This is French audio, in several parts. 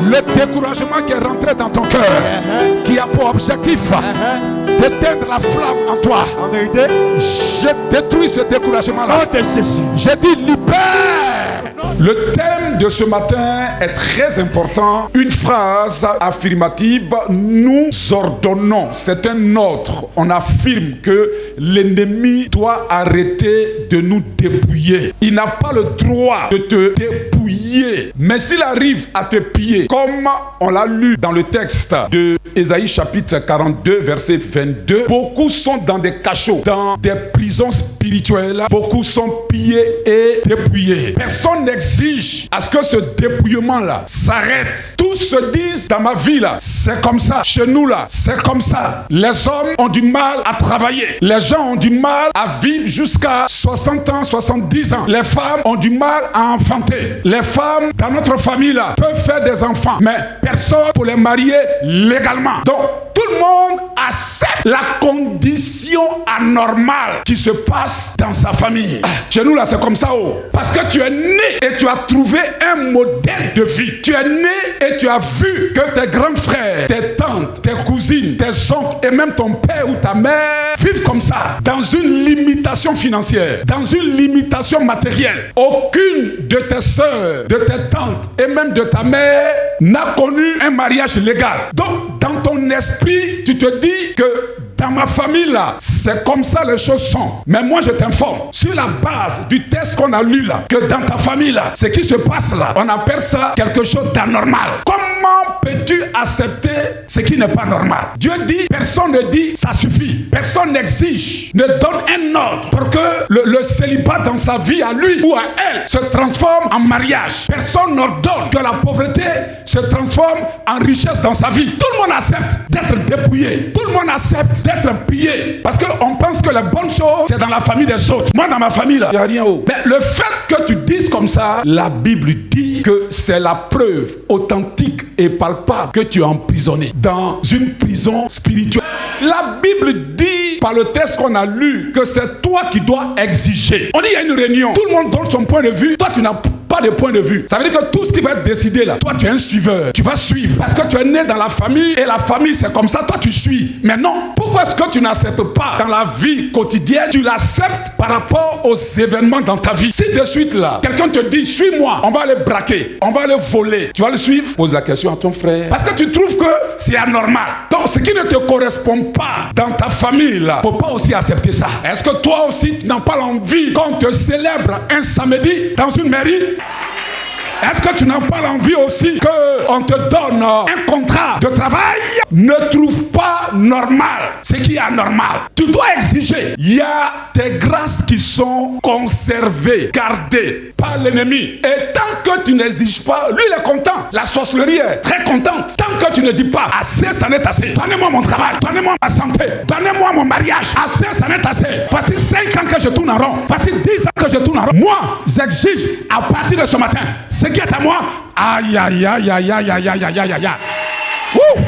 Le découragement qui est rentré dans ton cœur, qui a pour objectif d'éteindre la flamme en toi, En vérité, je détruis ce découragement-là. oh, Jésus. J'ai dit libère. Le thème de ce matin est très important. Une phrase affirmative. Nous ordonnons. C'est un ordre. On affirme que l'ennemi doit arrêter de nous dépouiller. Il n'a pas le droit de te dépouiller. Mais s'il arrive à te piller, comme on l'a lu dans le texte de Ésaïe chapitre 42, verset 22, beaucoup sont dans des cachots, dans des prisons spirituelles. Beaucoup sont pillés et dépouillés. Personne n'exige à ce que ce dépouillement-là s'arrête. Tous se disent dans ma vie là, c'est comme ça. Chez nous là, c'est comme ça. Les hommes ont du mal à travailler. Les gens ont du mal à vivre jusqu'à 60 ans, 70 ans. Les femmes ont du mal à enfanter. Les femmes dans notre famille là peuvent faire des enfants, mais personne pour les marier légalement. Donc tout le monde accepte la condition anormale qui se passe dans sa famille. Chez nous là, c'est comme ça. Oh. Parce que tu es né et tu as trouvé un modèle de vie. Tu es né et tu as vu que tes grands frères, tes tantes, tes cousines, tes oncles et même ton père ou ta mère vivent comme ça, dans une limitation financière, dans une limitation matérielle. Aucune de tes soeurs, de tes tantes et même de ta mère n'a connu un mariage légal. Donc, dans ton esprit, tu te dis que dans ma famille là, c'est comme ça les choses sont. Mais moi je t'informe, sur la base du texte qu'on a lu là, que dans ta famille là, ce qui se passe là, on appelle ça quelque chose d'anormal. Comment peux-tu accepter ce qui n'est pas normal? Dieu dit, personne ne dit ça suffit. Personne n'exige, ne donne un ordre pour que le célibat dans sa vie à lui ou à elle se transforme en mariage. Personne n'ordonne que la pauvreté se transforme en richesse dans sa vie. Tout le monde accepte d'être dépouillé. Tout le monde accepte d'être pillé. Parce qu'on pense que les bonnes choses, c'est dans la famille des autres. Moi, dans ma famille, là, il n'y a rien. Mais le fait que tu dises comme ça, la Bible dit que c'est la preuve authentique et palpable que tu es emprisonné dans une prison spirituelle. La Bible dit, par le texte qu'on a lu, que c'est toi qui dois exiger. On dit, il y a une réunion. Tout le monde donne son point de vue. Toi, tu n'as pas de point de vue. Ça veut dire que tout ce qui va être décidé là, toi, tu es un suiveur. Tu vas suivre. Parce que tu es né dans la famille et la famille, c'est comme ça. Toi, tu suis. Mais non. Pourquoi est-ce que tu n'acceptes pas dans la vie quotidienne? Tu l'acceptes par rapport aux événements dans ta vie. Si de suite là, quelqu'un te dit, suis-moi, on va aller braquer, on va aller voler. Tu vas le suivre? Pose la question à ton frère. Parce que tu trouves que c'est anormal. Donc, ce qui ne te correspond pas dans ta famille là, faut pas aussi accepter ça. Est-ce que toi aussi, tu n'as pas l'envie qu'on te célèbre un samedi dans une mairie? Est-ce que tu n'as pas l'envie aussi qu'on te donne un contrat de travail? Ne trouve pas normal ce qui est anormal. Tu dois exiger. Il y a des grâces qui sont conservées, gardées par l'ennemi. Et tant que tu n'exiges pas, lui il est content. La sorcellerie est très contente. Tant que tu ne dis pas, assez, ça n'est assez. Donnez-moi mon travail, donnez-moi ma santé, donnez-moi mon mariage. Assez, ça n'est assez. Voici 5 ans que je tourne en rond. Voici 10 ans que je tourne en rond. Moi, j'exige à partir de ce matin, ce qui est à moi, aïe, aïe, aïe, aïe, aïe, aïe, aïe, aïe, aïe, aïe. Wouh!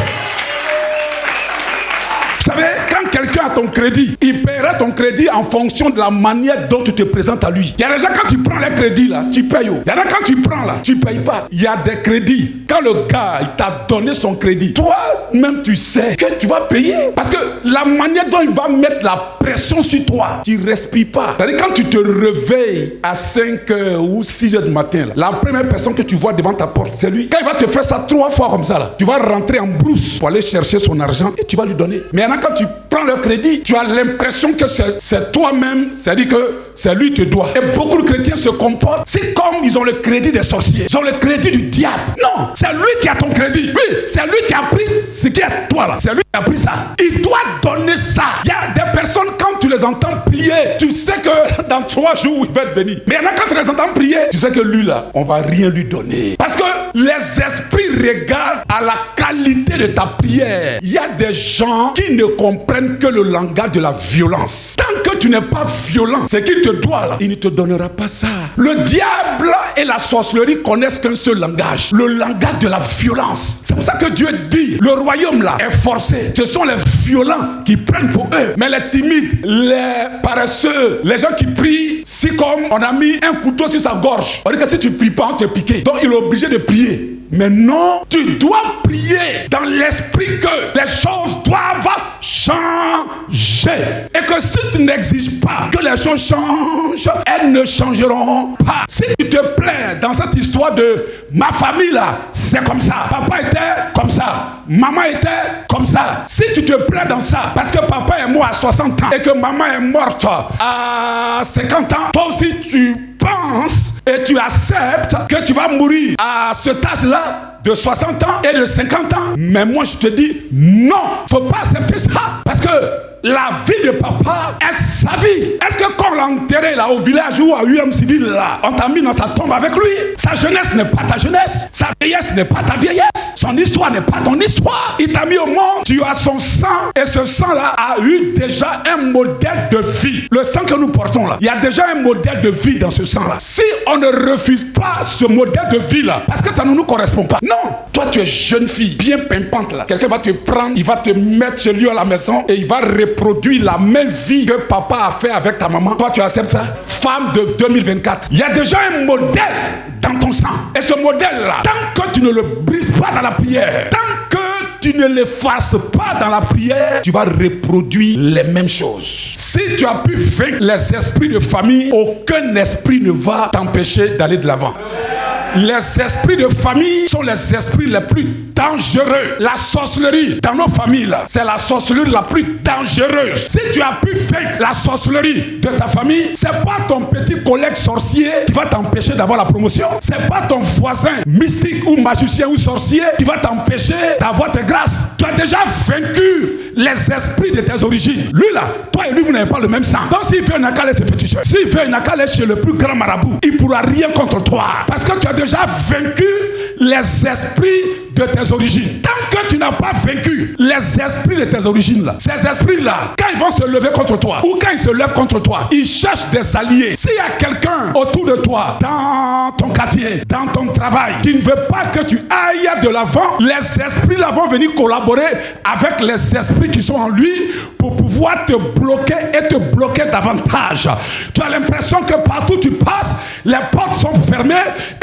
Vous savez, quand quelqu'un a ton crédit, il paiera ton crédit en fonction de la manière dont tu te présentes à lui. Il y a des gens, quand tu prends les crédits là, tu payes. Il y en a quand tu prends là, tu payes pas. Il y a des crédits. Quand le gars, il t'a donné son crédit, toi-même tu sais que tu vas payer. Parce que la manière dont il va mettre la pression sur toi, tu ne respires pas. C'est-à-dire quand tu te réveilles à 5h ou 6h du matin, là, la première personne que tu vois devant ta porte, c'est lui. Quand il va te faire ça 3 fois comme ça, là, tu vas rentrer en brousse pour aller chercher son argent et tu vas lui donner. Mais quand tu prends le crédit, tu as l'impression que c'est toi-même, c'est-à-dire que c'est lui qui te doit. Et beaucoup de chrétiens se comportent, c'est comme ils ont le crédit des sorciers, ils ont le crédit du diable. Non, c'est lui qui a ton crédit. Oui, c'est lui qui a pris ce qui est à toi là. C'est lui qui a pris ça. Il doit donner ça. Il y a des personnes, quand tu les entends prier, tu sais que dans 3 jours, il va être béni. Mais il y en a quand tu les entends prier, tu sais que lui là, on va rien lui donner. Parce que les esprits regardent à la qualité de ta prière. Il y a des gens qui ne comprennent que le langage de la violence. Tant que tu n'es pas violent, ce qu'il te doit là, il ne te donnera pas ça. Le diable et la sorcellerie connaissent qu'un seul langage, le langage de la violence. C'est pour ça que Dieu dit, le royaume là est forcé. Ce sont les violents qui prennent pour eux. Mais les timides, les paresseux, les gens qui prient, c'est comme on a mis un couteau sur sa gorge. On dit que si tu ne pries pas, on te pique. Donc il est obligé de prier. Mais non, tu dois prier dans l'esprit que les choses doivent changer. Et que si tu n'exiges pas que les choses changent, elles ne changeront pas. Si tu te plains dans cette histoire de ma famille là, c'est comme ça. Papa était comme ça. Maman était comme ça. Si tu te plains dans ça, parce que papa est mort à 60 ans et que maman est morte à 50 ans, toi aussi tu penses et tu acceptes que tu vas mourir à cet âge-là de 60 ans et de 50 ans. Mais moi je te dis non, faut pas accepter ça, parce que la vie de papa est sa vie. Est-ce que quand on l'a enterré là au village ou à UM civil là, on t'a mis dans sa tombe avec lui? Sa jeunesse n'est pas ta jeunesse, sa vieillesse n'est pas ta vieillesse, son histoire n'est pas ton histoire. Il t'a mis au monde, tu as son sang, et ce sang là a eu déjà un modèle de vie. Le sang que nous portons là, il y a déjà un modèle de vie dans ce sang là. Si on ne refuse pas ce modèle de vie là, parce que ça ne nous correspond pas, non, toi tu es jeune fille, bien pimpante là, quelqu'un va te prendre, il va te mettre chez lui à la maison et il va reproduire la même vie que papa a fait avec ta maman. Toi tu acceptes ça? Femme de 2024, il y a déjà un modèle dans ton sang, et ce modèle là, tant que tu ne le brises pas dans la prière, tant que tu ne l'effaces pas dans la prière, tu vas reproduire les mêmes choses. Si tu as pu vaincre les esprits de famille, aucun esprit ne va t'empêcher d'aller de l'avant. Les esprits de famille sont les esprits les plus dangereux. La sorcellerie dans nos familles là, c'est la sorcellerie la plus dangereuse. Si tu as pu vaincre la sorcellerie de ta famille, c'est pas ton petit collègue sorcier qui va t'empêcher d'avoir la promotion. C'est pas ton voisin mystique ou magicien ou sorcier qui va t'empêcher d'avoir tes grâces. Tu as déjà vaincu les esprits de tes origines. Lui là, toi et lui vous n'avez pas le même sang. Donc s'il fait un accal, c'est féticheur. S'il fait un accal chez le plus grand marabout, il ne pourra rien contre toi, parce que tu as déjà vaincu les esprits de tes origines. Tant que tu n'as pas vaincu les esprits de tes origines là, ces esprits là, quand ils vont se lever contre toi, ou quand ils se lèvent contre toi, ils cherchent des alliés. S'il y a quelqu'un autour de toi, dans ton quartier, dans ton travail, qui ne veut pas que tu ailles de l'avant, les esprits là vont venir collaborer avec les esprits qui sont en lui pour pouvoir te bloquer et te bloquer davantage. Tu as l'impression que partout tu passes, les portes sont fermées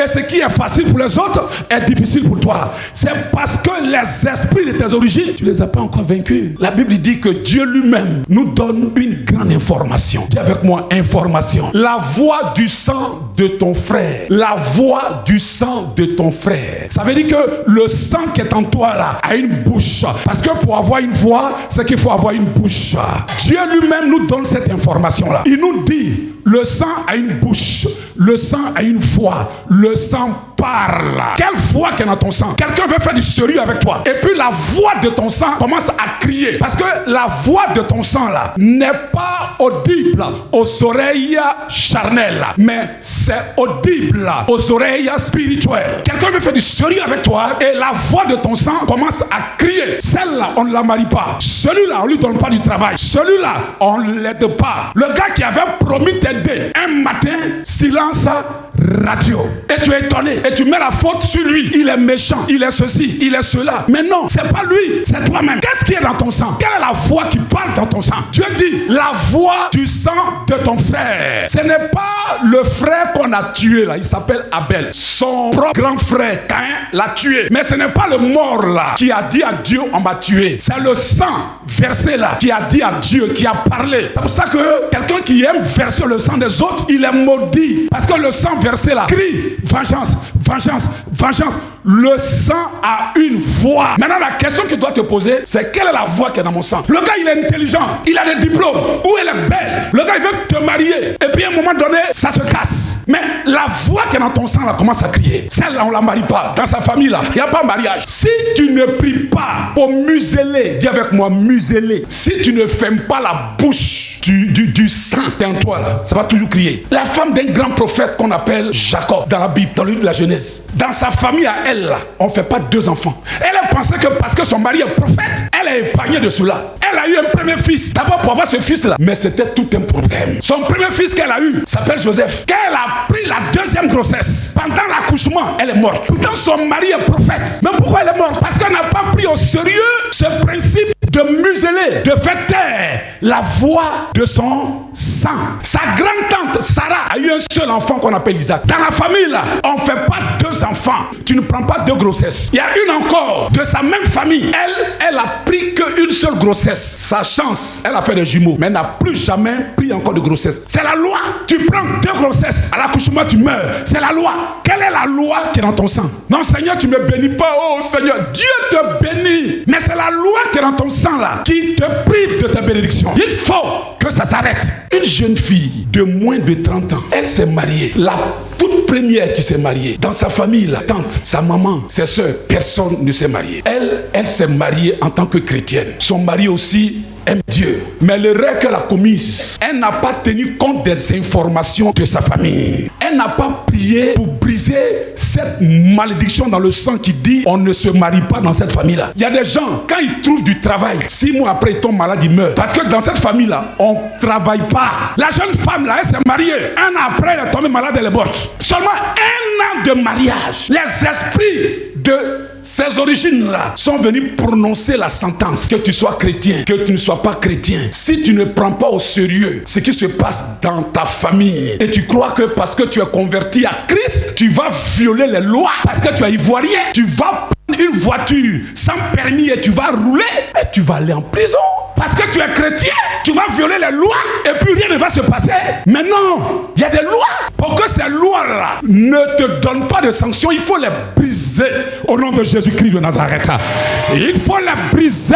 et ce qui est facile pour les autres est difficile pour toi. C'est parce que les esprits de tes origines, tu ne les as pas encore vaincus. La Bible dit que Dieu lui-même nous donne une grande information. Dis avec moi, information. La voix du sang de ton frère. La voix du sang de ton frère. Ça veut dire que le sang qui est en toi là a une bouche. Parce que pour avoir une voix, c'est qu'il faut avoir une bouche. Dieu lui-même nous donne cette information là. Il nous dit, le sang a une bouche, le sang a une voix, le sang parle. Quelle voix qu'il y a dans ton sang? Quelqu'un veut faire du sérieux avec toi, et puis la voix de ton sang commence à crier, parce que la voix de ton sang là n'est pas audible aux oreilles charnelles, mais c'est audible aux oreilles spirituelles. Quelqu'un veut faire du sérieux avec toi, et la voix de ton sang commence à crier. Celle-là, on ne la marie pas. Celui-là, on ne lui donne pas du travail. Celui-là, on ne l'aide pas. Le gars qui avait promis t'aider, un matin, silence radio. Et tu es étonné, et tu mets la faute sur lui. Il est méchant, il est ceci, il est cela. Mais non, c'est pas lui, c'est toi-même. Qu'est-ce qui est dans ton sang? Quelle est la voix qui parle dans ton sang? Dieu dit, la voix du sang de ton frère. Ce n'est pas le frère qu'on a tué là, il s'appelle Abel. Son propre grand frère Caïn l'a tué. Mais ce n'est pas le mort là qui a dit à Dieu, on m'a tué. C'est le sang versé là qui a dit à Dieu, qui a parlé. C'est pour ça que quelqu'un qui aime verser le sang des autres, il est maudit. Parce que le sang versé là crie vengeance, vengeance, vengeance. Le sang a une voix. Maintenant la question que tu dois te poser, c'est quelle est la voix qui est dans mon sang? Le gars il est intelligent, il a des diplômes, ou elle est belle. Le gars il veut te marier, et puis à un moment donné ça se casse. Mais la voix qui est dans ton sang là commence à crier. Celle-là on la marie pas. Dans sa famille là, il n'y a pas de mariage. Si tu ne pries pas pour museler, dis avec moi museler. Si tu ne fermes pas la bouche du sang qui est en toi là, ça va toujours crier. La femme d'un grand prophète qu'on appelle Jacob dans la Bible, dans le livre de la Genèse, dans sa famille à elle là, on ne fait pas 2 enfants. Elle a pensé que parce que son mari est prophète, elle est épargnée de cela. Elle a eu un premier fils, d'abord pour avoir ce fils là, mais c'était tout un problème. Son premier fils qu'elle a eu s'appelle Joseph. Quand elle a pris la 2e grossesse, pendant l'accouchement, elle est morte. Pourtant son mari est prophète. Mais pourquoi elle est morte? Parce qu'elle n'a pas pris au sérieux ce principe de museler, de faire taire la voix de son sang. Sa grande-tante Sarah a eu un seul enfant qu'on appelle Isaac. Dans la famille là, on ne fait pas 2 enfants. Tu ne prends pas 2 grossesses. Il y a une encore de sa même famille. Elle a pris qu'une seule grossesse. Sa chance, elle a fait des jumeaux, mais elle n'a plus jamais pris encore de grossesse. C'est la loi. Tu prends 2 grossesses, à l'accouchement tu meurs. C'est la loi. Quelle est la loi qui est dans ton sang? Non Seigneur, tu ne me bénis pas. Oh Seigneur, Dieu te bénit. Mais c'est la loi qui est dans ton sang là, qui te prive de ta bénédiction. Il faut que ça s'arrête. Une jeune fille de moins de 30 ans, elle s'est mariée. La toute première qui s'est mariée, dans sa famille, la tante, sa maman, ses soeurs, personne ne s'est marié. Elle s'est mariée en tant que chrétienne. Son mari aussi aime Dieu. Mais l'erreur qu'elle a commise, elle n'a pas tenu compte des informations de sa famille. Elle n'a pas prié pour briser cette malédiction dans le sang qui dit on ne se marie pas dans cette famille-là. Il y a des gens, quand ils trouvent du travail, 6 mois après ils tombent malades, ils meurent. Parce que dans cette famille-là, on ne travaille pas. La jeune femme là, elle s'est mariée. 1 an après, elle est tombée malade, elle est morte. Seulement 1 an de mariage. Les esprits de ces origines-là sont venus prononcer la sentence. Que tu sois chrétien, que tu ne sois pas chrétien. Si tu ne prends pas au sérieux ce qui se passe dans ta famille et tu crois que parce que tu es converti à Christ, tu vas violer les lois parce que tu es ivoirien, tu vas prendre une voiture sans permis et tu vas rouler et tu vas aller en prison. Parce que tu es chrétien, tu vas violer les lois et puis rien ne va se passer. Mais non, il y a des lois. Pour que ces lois-là ne te donnent pas de sanctions, il faut les briser au nom de Jésus-Christ de Nazareth. Et il faut les briser.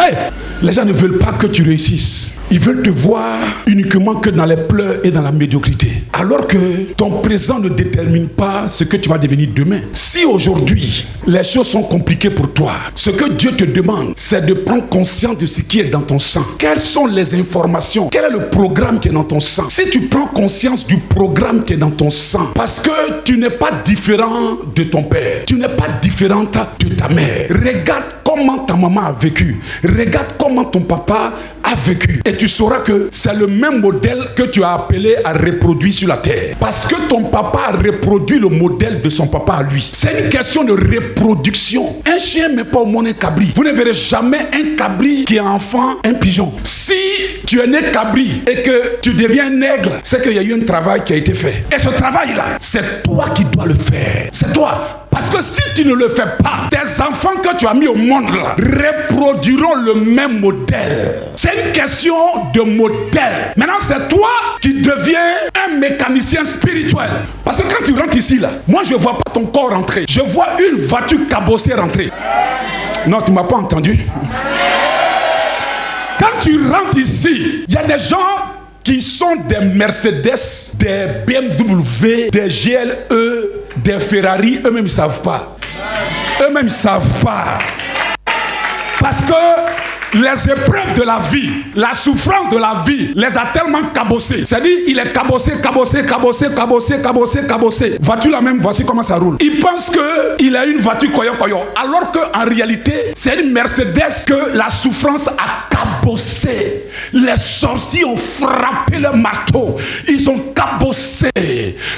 Les gens ne veulent pas que tu réussisses. Ils veulent te voir uniquement que dans les pleurs et dans la médiocrité. Alors que ton présent ne détermine pas ce que tu vas devenir demain. Si aujourd'hui, les choses sont compliquées pour toi, ce que Dieu te demande, c'est de prendre conscience de ce qui est dans ton sang. Quelles sont les informations? Quel est le programme qui est dans ton sang? Si tu prends conscience du programme qui est dans ton sang, parce que tu n'es pas différent de ton père, tu n'es pas différente de ta mère. Regarde comment ta maman a vécu. Regarde comment ton papa a vécu. Et tu sauras que c'est le même modèle que tu as appelé à reproduire sur la terre. Parce que ton papa a reproduit le modèle de son papa à lui. C'est une question de reproduction. Un chien ne met pas au monde un cabri. Vous ne verrez jamais un cabri qui est enfant, un pigeon. Si tu es né cabri et que tu deviens un aigle, c'est qu'il y a eu un travail qui a été fait. Et ce travail-là, c'est toi qui dois le faire. C'est toi. Parce que si tu ne le fais pas, tes enfants que tu as mis au monde là reproduiront le même modèle. C'est une question de modèle. Maintenant, c'est toi qui deviens un mécanicien spirituel. Parce que quand tu rentres ici là, moi je ne vois pas ton corps rentrer. Je vois une voiture cabossée rentrer. Non, tu ne m'as pas entendu. Quand tu rentres ici, il y a des gens qui sont des Mercedes, des BMW, des GLE, des Ferrari, eux-mêmes ils ne savent pas. Eux-mêmes ils ne savent pas. Parce que les épreuves de la vie, la souffrance de la vie les a tellement cabossés. C'est-à-dire, il est cabossé. Voiture la même, voici comment ça roule. Il pense qu'il a une voiture koyo. Alors qu'en réalité, c'est une Mercedes que la souffrance a cabossé. Les sorciers ont frappé le marteau. Ils ont cabossé.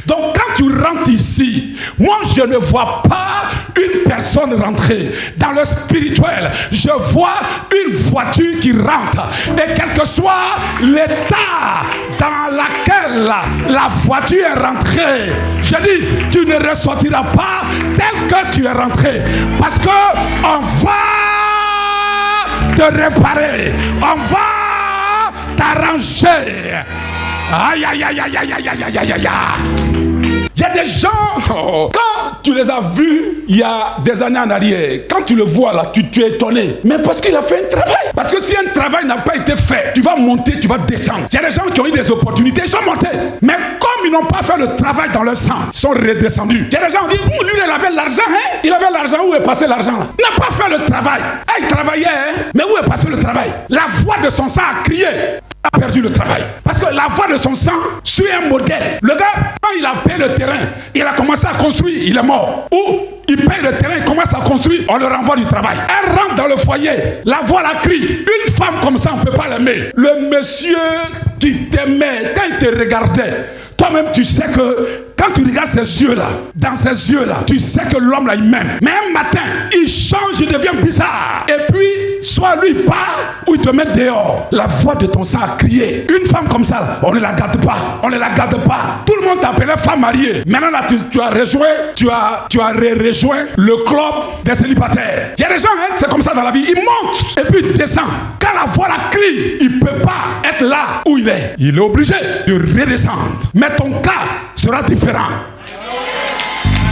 Donc quand tu rentres ici, moi je ne vois pas une personne rentrer. Dans le spirituel, je vois une voiture qui rentre. Et quel que soit l'état dans lequel la voiture est rentrée, je dis, tu ne ressortiras pas tel que tu es rentré. Parce que on va te réparer. On va t'arranger. Aïe, aïe, aïe, aïe, aïe, aïe, aïe, aïe, aïe. Il y a des gens, quand tu les as vus il y a des années en arrière, quand tu le vois là, tu es étonné. Mais parce qu'il a fait un travail. Parce que si un travail n'a pas été fait, tu vas monter, tu vas descendre. Il y a des gens qui ont eu des opportunités, ils sont montés. Mais comme ils n'ont pas fait le travail dans leur sang, ils sont redescendus. Il y a des gens qui disent, lui il avait l'argent, hein? Il avait l'argent, où est passé l'argent là? Il n'a pas fait le travail. Il travaillait, hein? Mais où est passé le travail? La voix de son sang a crié. A perdu le travail. Parce que la voix de son sang suit un modèle. Le gars, quand il a payé le terrain, il a commencé à construire, il est mort. Ou il paye le terrain, il commence à construire, on le renvoie du travail. Elle rentre dans le foyer, la voix la crie. Une femme comme ça, on ne peut pas l'aimer. Le monsieur qui t'aimait, quand il te regardait, toi-même tu sais que quand tu regardes ces yeux-là, dans ces yeux-là, tu sais que l'homme là il m'aime. Mais un matin, il change, il devient bizarre. Et puis, soit lui part, ou il te met dehors, la voix de ton sang a crié. Une femme comme ça, on ne la garde pas. On ne la garde pas. Tout le monde t'appelait femme mariée. Maintenant là, tu as rejoint, tu as rejoint le club des célibataires. Il y a des gens, hein, c'est comme ça dans la vie. Ils montent et puis ils descendent. Quand la voix la crie, il ne peut pas être là où il est. Il est obligé de redescendre. Mais ton cas sera différent.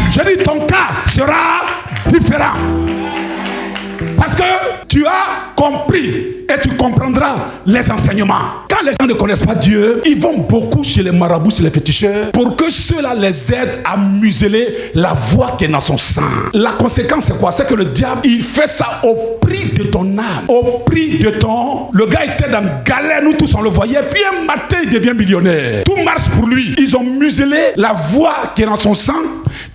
Je dis ton cas sera différent. Parce que tu as compris et tu comprendras les enseignements. Quand les gens ne connaissent pas Dieu, ils vont beaucoup chez les marabouts, chez les féticheurs, pour que ceux-là les aident à museler la voix qui est dans son sang. La conséquence, c'est quoi? C'est que le diable, il fait ça au prix de ton âme, au prix de ton... Le gars était dans galère, nous tous on le voyait, puis un matin, il devient millionnaire. Tout marche pour lui. Ils ont muselé la voix qui est dans son sang,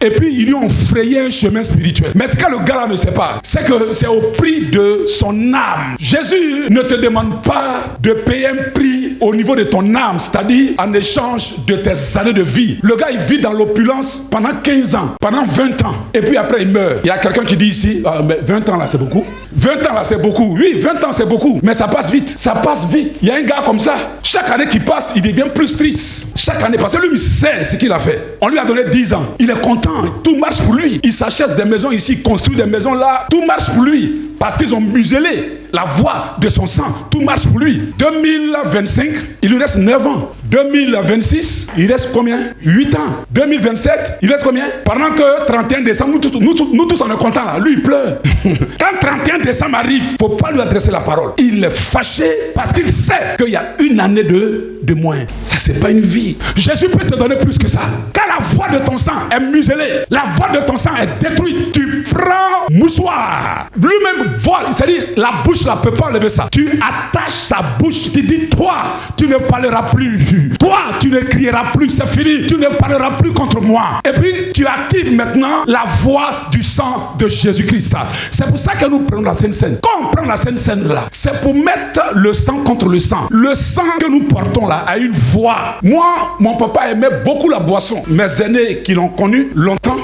et puis ils lui ont frayé un chemin spirituel. Mais ce que le gars-là ne sait pas, c'est que c'est au prix de son âme. Jésus ne te demande pas de payer un prix au niveau de ton âme, c'est-à-dire en échange de tes années de vie. Le gars, il vit dans l'opulence pendant 15 ans, pendant 20 ans, et puis après il meurt. Il y a quelqu'un qui dit ici, mais 20 ans là c'est beaucoup. 20 ans là c'est beaucoup. Oui, 20 ans c'est beaucoup, mais ça passe vite. Ça passe vite. Il y a un gars comme ça, chaque année qui passe, il devient plus triste. Chaque année, parce que lui, il sait ce qu'il a fait. On lui a donné 10 ans. Il est content, tout marche pour lui. Il s'achète des maisons ici, il construit des maisons là, tout marche pour lui. Parce qu'ils ont muselé la voix de son sang. Tout marche pour lui. 2025, il lui reste 9 ans. 2026, il reste combien? 8 ans. 2027, il reste combien? Pendant que 31 décembre, nous tous on est contents là. Lui, il pleure. Quand 31 décembre arrive, il ne faut pas lui adresser la parole. Il est fâché parce qu'il sait qu'il y a une année de moins. Ça, c'est pas une vie. Jésus peut te donner plus que ça. Quand la voix de ton sang est muselée, la voix de ton sang est détruite, tu prends mouchoir. Lui-même vole, c'est-à-dire la bouche là peut pas enlever ça. Tu attaches sa bouche, tu te dis, toi, tu ne parleras plus. Toi, tu ne crieras plus, c'est fini. Tu ne parleras plus contre moi. Et puis, tu actives maintenant la voix du sang de Jésus-Christ. C'est pour ça que nous prenons la Sainte Seine. Quand on prend la Sainte Seine là, c'est pour mettre le sang contre le sang. Le sang que nous portons là a une voix. Moi, mon papa aimait beaucoup la boisson. Mes aînés qui l'ont connu longtemps,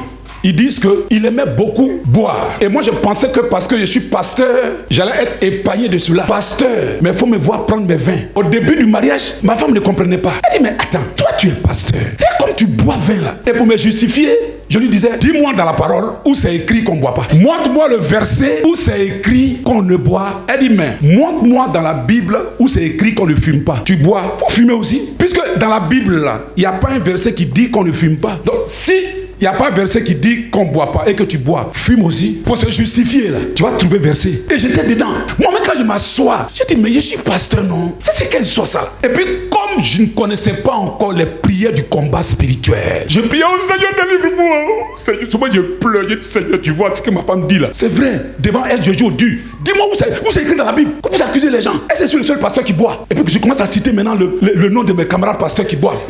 ils disent qu'il aimait beaucoup boire. Et moi, je pensais que parce que je suis pasteur, j'allais être épaillé de cela. Pasteur, mais il faut me voir prendre mes vins. Au début du mariage, ma femme ne comprenait pas. Elle dit, mais attends, toi tu es pasteur. Et comme tu bois vin là. Et pour me justifier, je lui disais, dis-moi dans la parole où c'est écrit qu'on ne boit pas. Montre-moi le verset où c'est écrit qu'on ne boit. Elle dit, mais montre-moi dans la Bible où c'est écrit qu'on ne fume pas. Tu bois, il faut fumer aussi. Puisque dans la Bible là, il n'y a pas un verset qui dit qu'on ne fume pas. Donc si il n'y a pas un verset qui dit qu'on ne boit pas et que tu bois, fume aussi. Pour se justifier là, tu vas trouver verset. Et j'étais dedans. Moi-même quand je m'assois, je dis, mais je suis pasteur, non? C'est quelle soit ça? Et puis comme je ne connaissais pas encore les prières du combat spirituel, je priais, oh Seigneur, délivre-moi. Seigneur, souvent je pleure, je dis, Seigneur, tu vois ce que ma femme dit là. C'est vrai, devant elle, je joue au dur. Dis-moi où c'est écrit dans la Bible. Vous accusez les gens. Et c'est le seul pasteur qui boit. Et puis je commence à citer maintenant le nom de mes camarades pasteurs qui boivent.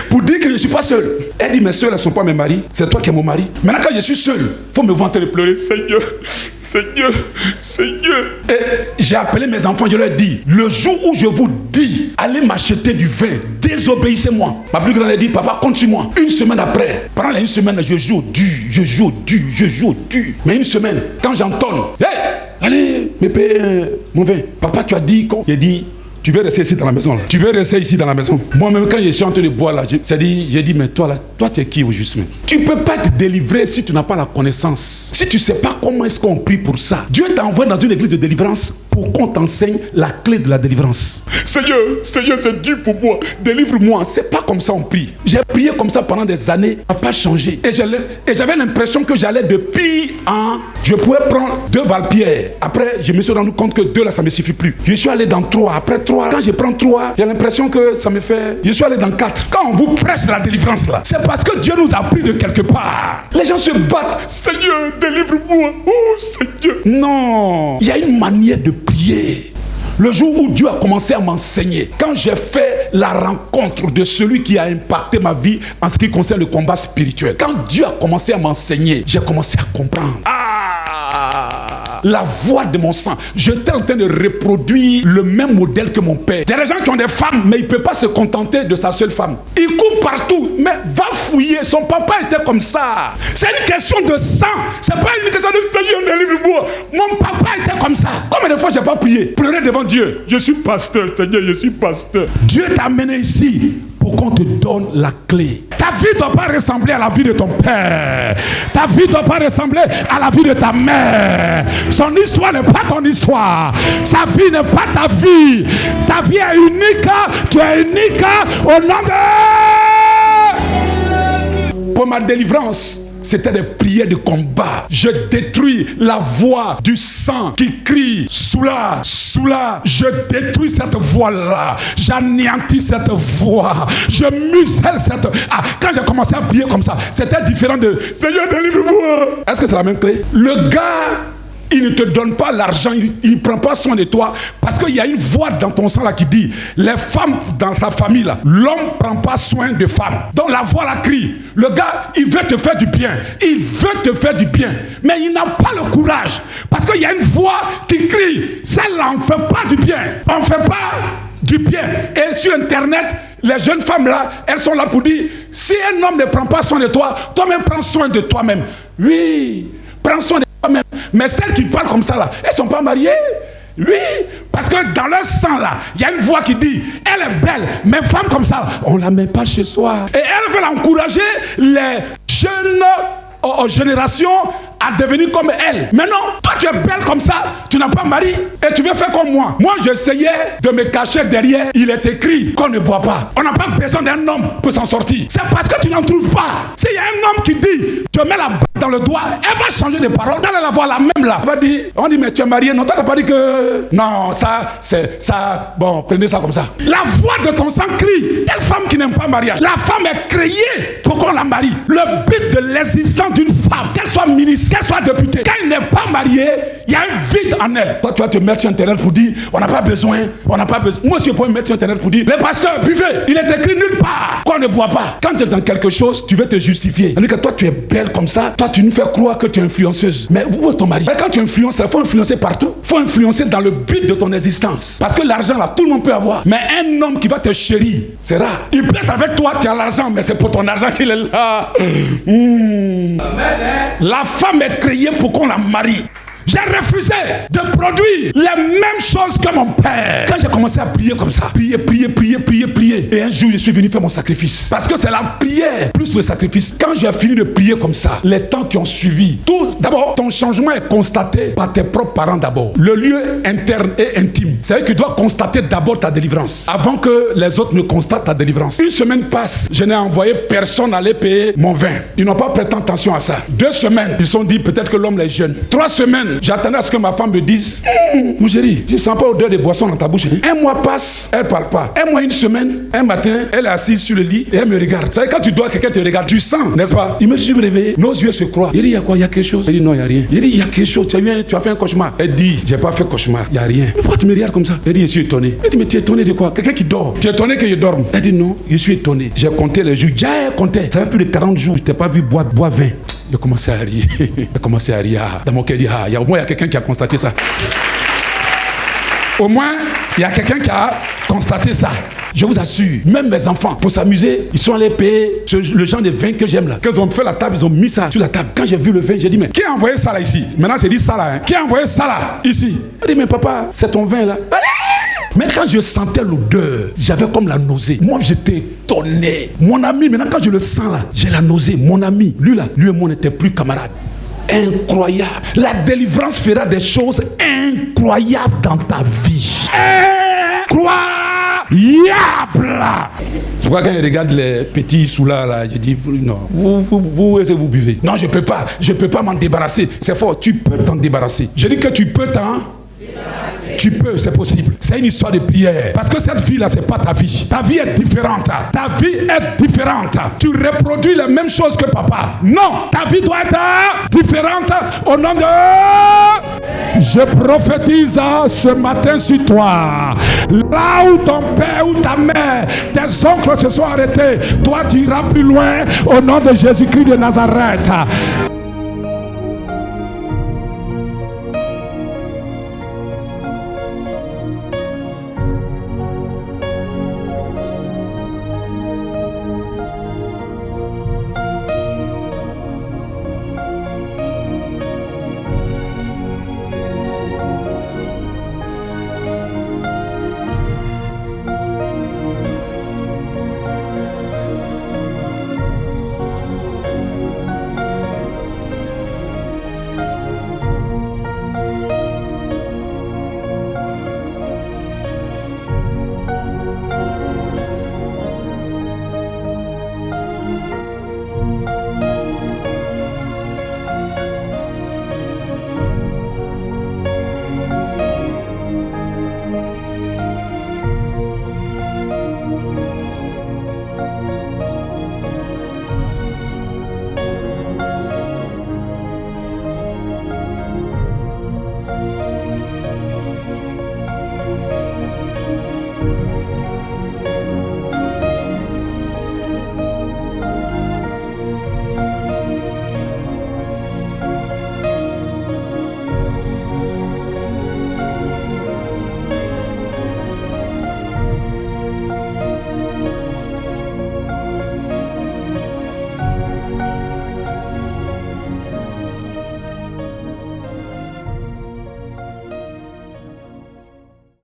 Pour dire que je ne suis pas seul. Elle dit, mes soeurs, elles ne sont pas mes maris. C'est toi qui es mon mari. Maintenant, quand je suis seul, il faut me vanter de pleurer. Seigneur, Seigneur, Seigneur. Et j'ai appelé mes enfants, je leur dis, le jour où je vous dis, allez m'acheter du vin, désobéissez-moi. Ma plus grande a dit, papa, compte sur moi. Une semaine après, pendant une semaine, je joue au dur. Mais une semaine, quand j'entonne, hey, allez, me paye mon vin. Papa, tu as dit quoi? J'ai dit, tu veux rester ici dans la maison là. Tu veux rester ici dans la maison. Moi-même, quand je suis en train de boire là, j'ai dit, mais toi là, toi tu es qui au juste? Tu ne peux pas te délivrer si tu n'as pas la connaissance. Si tu ne sais pas comment est-ce qu'on prie pour ça. Dieu t'a envoyé dans une église de délivrance pour qu'on t'enseigne la clé de la délivrance. Seigneur, c'est dur pour moi. Délivre-moi. C'est pas comme ça on prie. J'ai prié comme ça pendant des années. Ça n'a pas changé. Et j'avais l'impression que j'allais de pire en... Je pouvais prendre 2 valpierres. Après, je me suis rendu compte que 2 là, ça ne me suffit plus. Je suis allé dans 3. Après 3, quand je prends 3, j'ai l'impression que ça me fait... Je suis allé dans 4. Quand on vous prêche la délivrance là, c'est parce que Dieu nous a pris de quelque part. Les gens se battent. Seigneur, délivre-moi. Oh Seigneur. Non. Il y a une manière de prier. Le jour où Dieu a commencé à m'enseigner, quand j'ai fait la rencontre de celui qui a impacté ma vie en ce qui concerne le combat spirituel, quand Dieu a commencé à m'enseigner, j'ai commencé à comprendre. la voix de mon sang. J'étais en train de reproduire le même modèle que mon père. Il y a des gens qui ont des femmes, mais il ne peut pas se contenter de sa seule femme. Il court partout, mais va fouiller. Son papa était comme ça. C'est une question de sang. C'est pas une question de Seigneur, délivre-moi. Mon papa était comme ça. Combien de fois j'ai pas prié, pleuré devant Dieu? Je suis pasteur, Seigneur, je suis pasteur. Dieu t'a amené ici pour qu'on te donne la clé. Ta vie ne doit pas ressembler à la vie de ton père. Ta vie ne doit pas ressembler à la vie de ta mère. Son histoire n'est pas ton histoire. Sa vie n'est pas ta vie. Ta vie est unique. Tu es unique au nom de... Pour ma délivrance, c'était des prières de combat. Je détruis la voix du sang qui crie Soula, Soula. Je détruis cette voix-là. J'anéantis cette voix. Je muselle cette... Ah, quand j'ai commencé à prier comme ça, c'était différent de Seigneur, délivre-moi. Est-ce que c'est la même clé? Le gars, il ne te donne pas l'argent, il ne prend pas soin de toi parce qu'il y a une voix dans ton sang là qui dit les femmes dans sa famille là, l'homme ne prend pas soin de femmes. Donc la voix là crie, le gars il veut te faire du bien, il veut te faire du bien, mais il n'a pas le courage parce qu'il y a une voix qui crie, celle-là on ne fait pas du bien, on ne fait pas du bien. Et sur internet, les jeunes femmes là, elles sont là pour dire si un homme ne prend pas soin de toi, toi-même prends soin de toi-même. Oui, prends soin de toi-même. Mais celles qui parlent comme ça là, elles ne sont pas mariées. Oui, parce que dans leur sang là, il y a une voix qui dit elle est belle, mais femme comme ça, on ne la met pas chez soi. Et elle veut encourager les jeunes générations à devenir comme elle. Mais non, toi tu es belle comme ça, tu n'as pas mari et tu veux faire comme moi. Moi j'essayais de me cacher derrière. Il est écrit qu'on ne boit pas. On n'a pas besoin d'un homme pour s'en sortir. C'est parce que tu n'en trouves pas. S'il y a un homme qui dit je mets la bague dans le doigt, elle va changer de parole. Elle va voir la même là. Elle va dire, on dit mais tu es marié. Non, toi tu n'as pas dit que... Non, ça, c'est ça. Bon, prenez ça comme ça. La voix de ton sang crie. Telle femme qui n'aime pas le mariage. La femme est créée pour qu'on la marie. Le but de l'existence d'une femme, qu'elle soit ministre, qu'elle soit députée, quand elle n'est pas mariée, il y a un vide en elle. Toi, tu vas te mettre sur Internet pour dire, on n'a pas besoin, on n'a pas besoin. Moi, je peux me mettre sur Internet pour dire, le pasteur, buvez. Il est écrit nulle part qu'on ne boit pas. Quand tu es dans quelque chose, tu veux te justifier. C'est-à-dire que toi, tu es belle comme ça. Toi, tu nous fais croire que tu es influenceuse. Mais où est ton mari? Mais quand tu influences, il faut influencer partout. Il faut influencer dans le but de ton existence. Parce que l'argent, là, tout le monde peut avoir. Mais un homme qui va te chérir, c'est rare. Il peut être avec toi, tu as l'argent, mais c'est pour ton argent qu'il est là. La femme est créée pour qu'on la marie. J'ai refusé de produire les mêmes choses que mon père. Quand j'ai commencé à prier comme ça, prier. Et un jour, je suis venu faire mon sacrifice. Parce que c'est la prière plus le sacrifice. Quand j'ai fini de prier comme ça, les temps qui ont suivi, d'abord, ton changement est constaté par tes propres parents d'abord. Le lieu interne et intime. C'est-à-dire que tu dois constater d'abord ta délivrance avant que les autres ne constatent ta délivrance. Une semaine passe, je n'ai envoyé personne aller payer mon vin. Ils n'ont pas prêté attention à ça. 2 semaines, ils se sont dit peut-être que l'homme est jeune. 3 semaines, j'attendais à ce que ma femme me dise mon chéri, je ne sens pas odeur de boisson dans ta bouche. Un mois passe, elle ne parle pas. Un mois, une semaine, un matin, elle est assise sur le lit et elle me regarde. Vous savez, quand tu dois que quelqu'un te regarde, tu sens, n'est-ce pas? Il me suis réveillé, nos yeux se croisent. Il dit, il y a quoi? Il y a quelque chose? Elle dit, non, il n'y a rien. Il dit, il y a quelque chose, tu as fait un cauchemar. Elle dit, je n'ai pas fait cauchemar, il n'y a rien. Mais pourquoi tu me regardes comme ça? Elle dit, je suis étonné. Elle dit, mais tu es étonné de quoi? Quelqu'un qui dort. Tu es étonné que je dorme? Elle dit, non, je suis étonné. J'ai compté les jours. J'ai compté. Ça fait plus de 40 jours, je ne t'ai pas vu boire 20. J'ai commencé à rire. J'ai commencé à rire. Dans mon cœur, il dit, au moins, il y a quelqu'un qui a constaté ça. Au moins, il y a quelqu'un qui a constaté ça. Je vous assure, même mes enfants, pour s'amuser, ils sont allés payer le genre de vin que j'aime là. Quand ils ont fait la table, ils ont mis ça sur la table. Quand j'ai vu le vin, j'ai dit, mais qui a envoyé ça là ici? Maintenant, j'ai dit ça là. Hein. Qui a envoyé ça là ici? Elle dit, mais papa, c'est ton vin là. Mais quand je sentais l'odeur, j'avais comme la nausée. Moi, j'étais étonné. Mon ami, maintenant, quand je le sens là, j'ai la nausée. Mon ami, lui là, lui et moi, on n'était plus camarades. Incroyable. La délivrance fera des choses incroyables dans ta vie. Incroyable. C'est pourquoi quand je regarde les petits sous là, je dis non, vous est-ce que vous buvez? Non, je peux pas m'en débarrasser. C'est fort, tu peux t'en débarrasser. Je dis que tu peux t'en débarrasser. Tu peux, c'est possible. C'est une histoire de prière. Parce que cette vie-là, c'est pas ta vie. Ta vie est différente. Ta vie est différente. Tu reproduis les mêmes choses que papa. Non, ta vie doit être différente au nom de... Je prophétise ce matin sur toi. Là où ton père ou ta mère, tes oncles se sont arrêtés, toi tu iras plus loin au nom de Jésus-Christ de Nazareth.